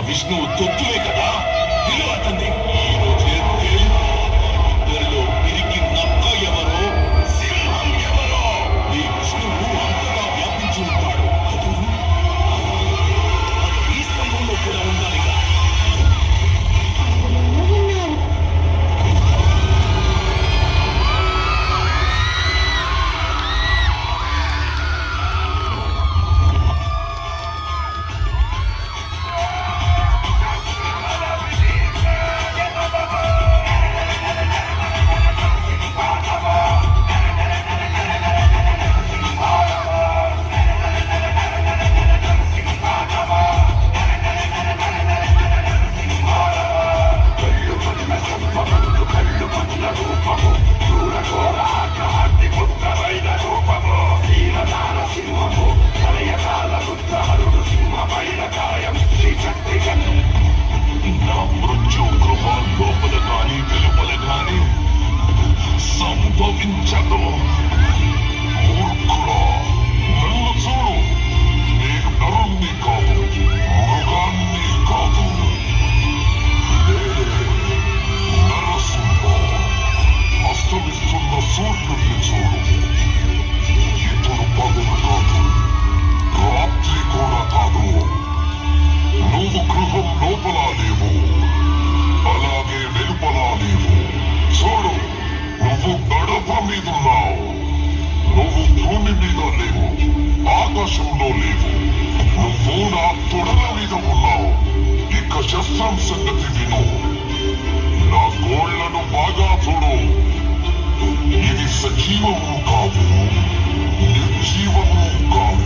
విష్ణువు తొత్తులే కదా, పిలువతండి. ఈ రోజే తేలిపో. ఇద్దరిలో తిరిగి నక్క ఎవరో, సింహం ఎవరో. ఈ విష్ణువు అంతగా వ్యాపించి ఉంటాడు. ఈ స్తంభంలో కూడా ఉండాలిగా. నా మృత్యు గృహం లోపల కానీ వెలుపల కానీ సంభవించదు. మూర్ఖుడా, నన్ను చూడు. నేను నరుణ్ణి కాదు, మృగాన్ని కాదు. నరసింహ, అస్తమిస్తున్న సూర్యుడిని చూడు. ఇప్పుడు పగలు కాదు, రాత్రి కూడా కాదు. నువ్వు గృహం లోపల లేవు, అలాగే వెలుపల లేవు. చూడు, నువ్వు గడప మీదున్నావు. నువ్వు భూమి మీద లేవు, ఆకాశంలో లేవు. నువ్వు నా తొడల మీద ఉన్నావు. ఇక శస్త్రం సంగతి విను. నా గోళ్లను బాగా చూడు. ఇది సజీవము కాదు, నిర్జీవము కాదు.